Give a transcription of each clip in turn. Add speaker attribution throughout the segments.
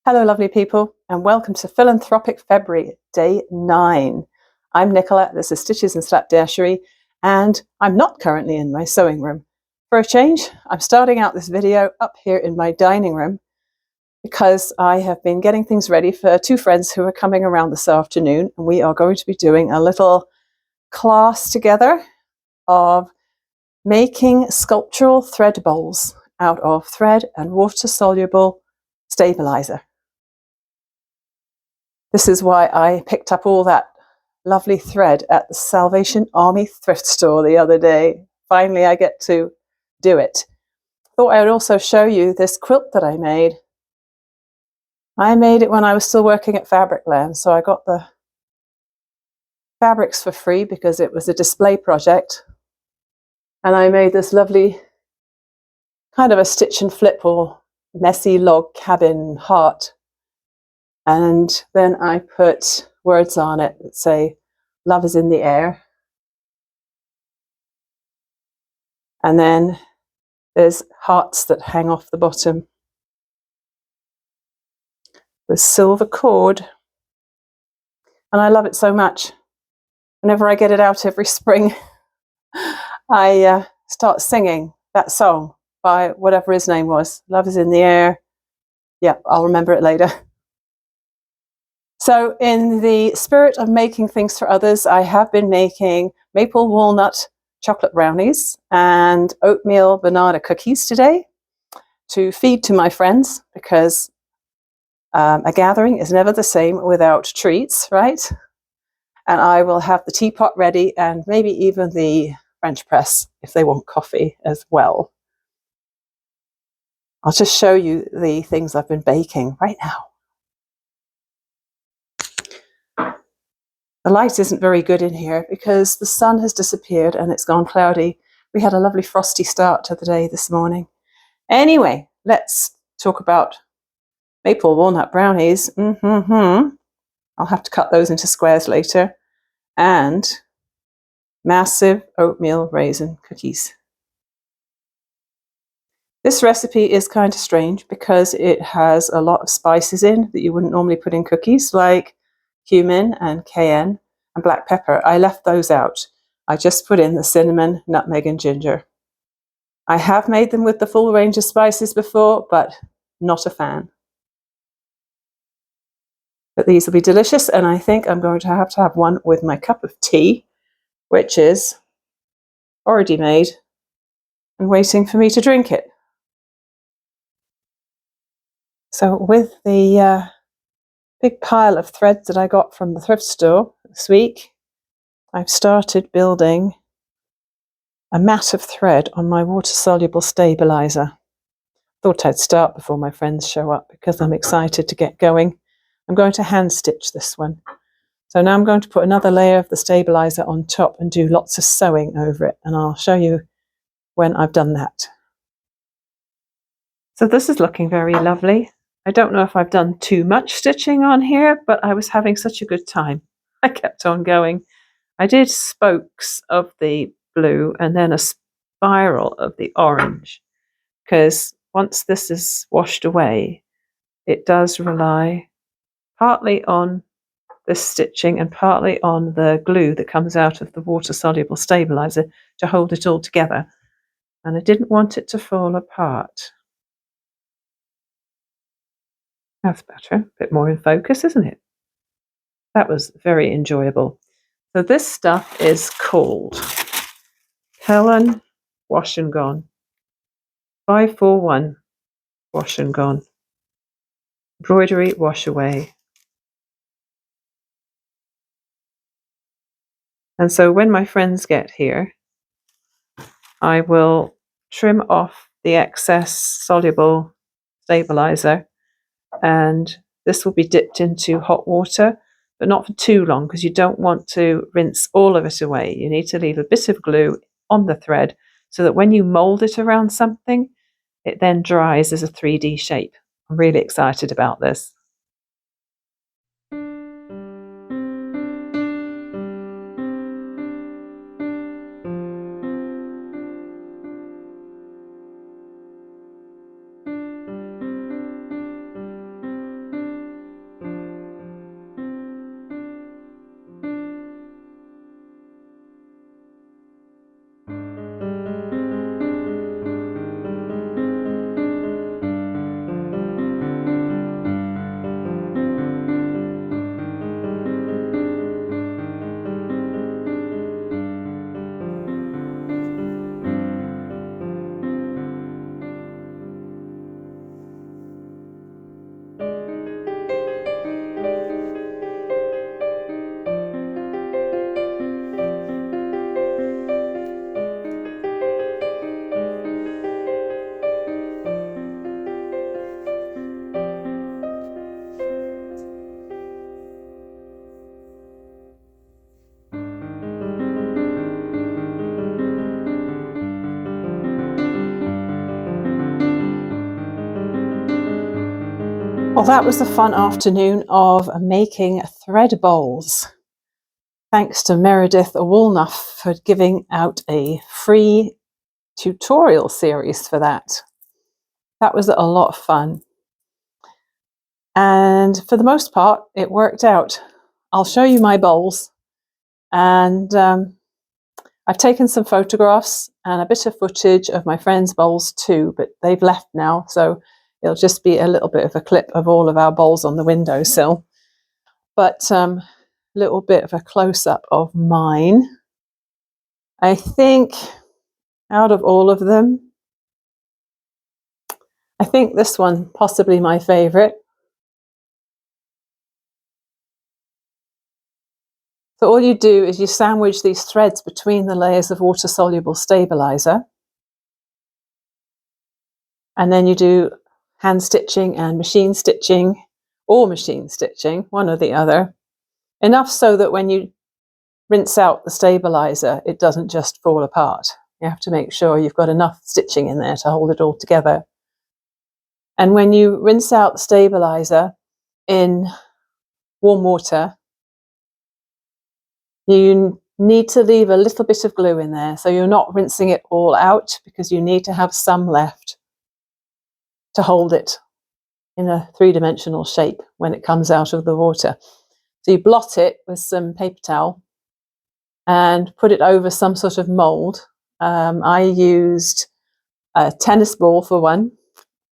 Speaker 1: Hello, lovely people, and welcome to Philanthropic February, day 9. I'm Nicola, this is Stitches and Slapdashery, and I'm not currently in my sewing room. For a change, I'm starting out this video up here in my dining room because I have been getting things ready for two friends who are coming around this afternoon, and we are going to be doing a little class together of making sculptural thread bowls out of thread and water-soluble stabilizer. This is why I picked up all that lovely thread at the Salvation Army thrift store the other day. Finally, I get to do it. Thought I would also show you this quilt that I made. I made it when I was still working at Fabricland, so I got the fabrics for free because it was a display project. And I made this lovely kind of a stitch and flip or messy log cabin heart. And then I put words on it that say, "Love is in the air." And then there's hearts that hang off the bottom with silver cord. And I love it so much. Whenever I get it out every spring, I start singing that song by whatever his name was. Love is in the air. Yeah, I'll remember it later. So in the spirit of making things for others, I have been making maple walnut chocolate brownies and oatmeal banana cookies today to feed to my friends, because a gathering is never the same without treats, right? And I will have the teapot ready and maybe even the French press if they want coffee as well. I'll just show you the things I've been baking right now. The light isn't very good in here because the sun has disappeared and it's gone cloudy. We had a lovely frosty start to the day this morning. Anyway, let's talk about maple walnut brownies. I'll have to cut those into squares later. And massive oatmeal raisin cookies. This recipe is kind of strange because it has a lot of spices in that you wouldn't normally put in cookies, like cumin and cayenne and black pepper. I left those out. I just put in the cinnamon, nutmeg, and ginger. I have made them with the full range of spices before, but not a fan. But these will be delicious, and I think I'm going to have one with my cup of tea, which is already made and waiting for me to drink it. So with the big pile of threads that I got from the thrift store this week, I've started building a mat of thread on my water-soluble stabilizer. Thought I'd start before my friends show up because I'm excited to get going. I'm going to hand stitch this one. So now I'm going to put another layer of the stabilizer on top and do lots of sewing over it, and I'll show you when I've done that. So this is looking very lovely. I don't know if I've done too much stitching on here, but I was having such a good time. I kept on going. I did spokes of the blue and then a spiral of the orange, because once this is washed away, it does rely partly on this stitching and partly on the glue that comes out of the water-soluble stabilizer to hold it all together. And I didn't want it to fall apart. That's better. A bit more in focus, isn't it? That was very enjoyable. So this stuff is called Helen Wash and Gone. 541 Wash and Gone. Embroidery Wash Away. And so when my friends get here, I will trim off the excess soluble stabilizer, and this will be dipped into hot water, but not for too long because you don't want to rinse all of it away. You need to leave a bit of glue on the thread so that when you mold it around something, it then dries as a 3D shape. I'm really excited about this. Well, that was a fun afternoon of making thread bowls. Thanks to Meredith Woolnough for giving out a free tutorial series for that. That was a lot of fun. And for the most part, it worked out. I'll show you my bowls. And I've taken some photographs and a bit of footage of my friends' bowls too, but they've left now, so it'll just be a little bit of a clip of all of our bowls on the windowsill. But a little bit of a close-up of mine. I think out of all of them, I think this one possibly my favorite. So all you do is you sandwich these threads between the layers of water-soluble stabilizer. And then you do hand stitching and machine stitching, or machine stitching, one or the other. Enough so that when you rinse out the stabilizer, it doesn't just fall apart. You have to make sure you've got enough stitching in there to hold it all together. And when you rinse out the stabilizer in warm water, you need to leave a little bit of glue in there. So you're not rinsing it all out because you need to have some left to hold it in a three-dimensional shape when it comes out of the water. So you blot it with some paper towel and put it over some sort of mold. I used a tennis ball for one,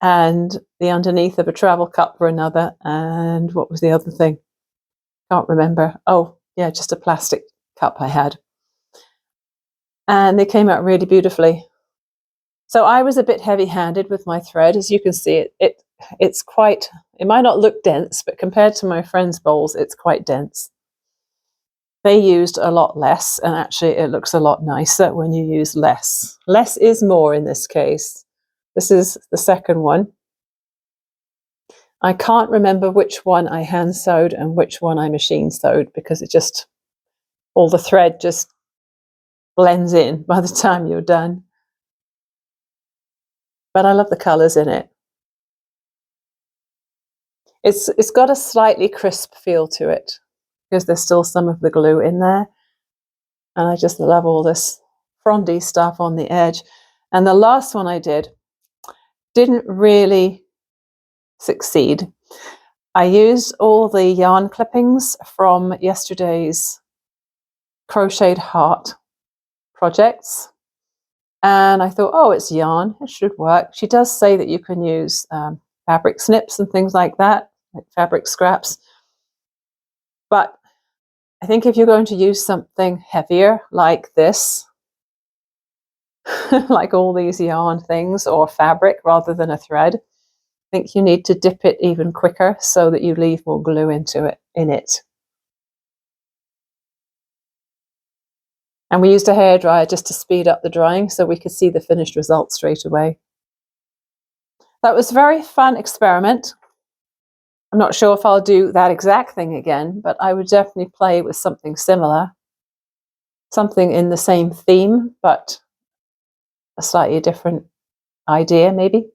Speaker 1: and the underneath of a travel cup for another, and what was the other thing? Can't remember. Oh, yeah, just a plastic cup I had. And they came out really beautifully. So I was a bit heavy-handed with my thread. As you can see, it's quite, it might not look dense, but compared to my friends' bowls, it's quite dense. They used a lot less, and actually it looks a lot nicer when you use less. Less is more in this case. This is the second one. I can't remember which one I hand sewed and which one I machine sewed because it just, all the thread just blends in by the time you're done. But I love the colours in it. It's got a slightly crisp feel to it because there's still some of the glue in there. And I just love all this frondy stuff on the edge. And the last one I didn't really succeed. I used all the yarn clippings from yesterday's crocheted heart projects. And I thought, oh, it's yarn, it should work. She does say that you can use fabric snips and things like that, like fabric scraps. But I think if you're going to use something heavier like this, like all these yarn things or fabric rather than a thread, I think you need to dip it even quicker so that you leave more glue in it. And we used a hairdryer just to speed up the drying so we could see the finished result straight away. That was a very fun experiment. I'm not sure if I'll do that exact thing again, but I would definitely play with something similar. Something in the same theme, but a slightly different idea, maybe.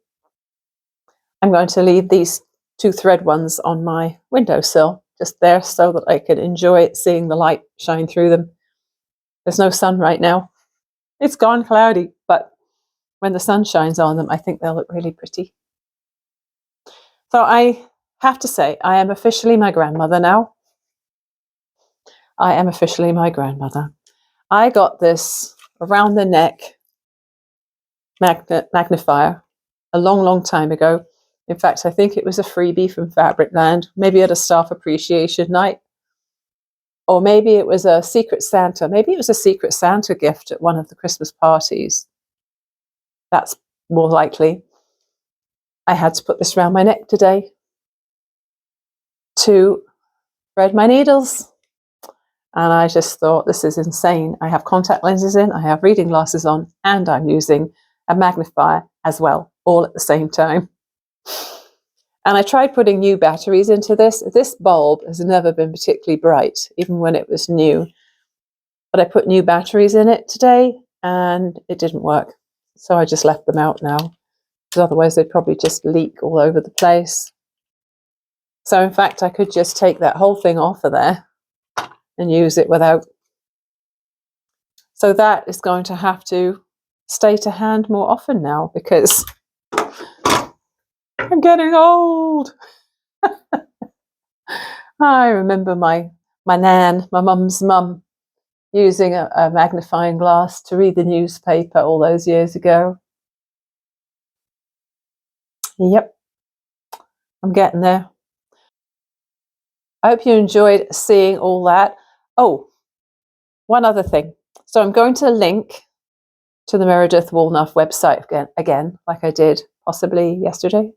Speaker 1: I'm going to leave these two thread ones on my windowsill, just there so that I can enjoy seeing the light shine through them. There's no sun right now. It's gone cloudy, but when the sun shines on them, I think they'll look really pretty. So I have to say, I am officially my grandmother now. I am officially my grandmother. I got this around the neck magnifier a long, long time ago. In fact, I think it was a freebie from Fabricland, maybe at a staff appreciation night. Or maybe it was a Secret Santa. Maybe it was a Secret Santa gift at one of the Christmas parties. That's more likely. I had to put this around my neck today to thread my needles. And I just thought, this is insane. I have contact lenses in, I have reading glasses on, and I'm using a magnifier as well, all at the same time. And I tried putting new batteries into this. This bulb has never been particularly bright, even when it was new. But I put new batteries in it today, and it didn't work. So I just left them out now, because otherwise they'd probably just leak all over the place. So in fact, I could just take that whole thing off of there and use it without. So that is going to have to stay to hand more often now because I'm getting old. I remember my nan, my mum's mum, using a magnifying glass to read the newspaper all those years ago. Yep, I'm getting there. I hope you enjoyed seeing all that. Oh, one other thing. So I'm going to link to the Meredith Woolnough website again, like I did possibly yesterday.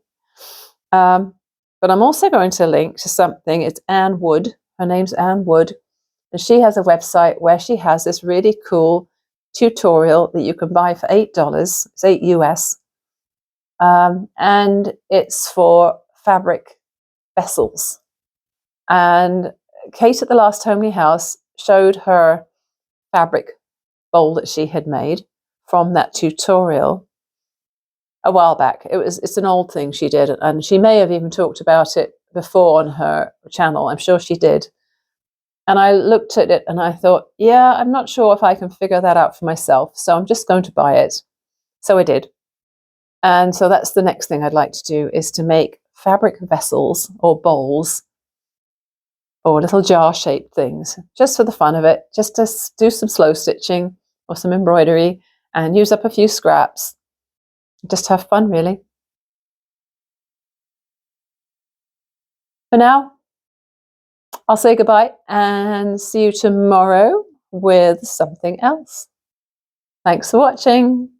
Speaker 1: But I'm also going to link to something. It's Anne Wood. Her name's Anne Wood. And she has a website where she has this really cool tutorial that you can buy for $8. It's $8 US. And it's for fabric vessels. And Kate at the Last Homely House showed her fabric bowl that she had made from that tutorial a while back. It's an old thing she did, and she may have even talked about it before on her channel. I'm sure she did. And I looked at it and I thought, yeah, I'm not sure if I can figure that out for myself, so I'm just going to buy it. So I did. And so that's the next thing I'd like to do, is to make fabric vessels or bowls or little jar-shaped things, just for the fun of it, just to do some slow stitching or some embroidery and use up a few scraps. Just have fun, really. For now, I'll say goodbye and see you tomorrow with something else. Thanks for watching.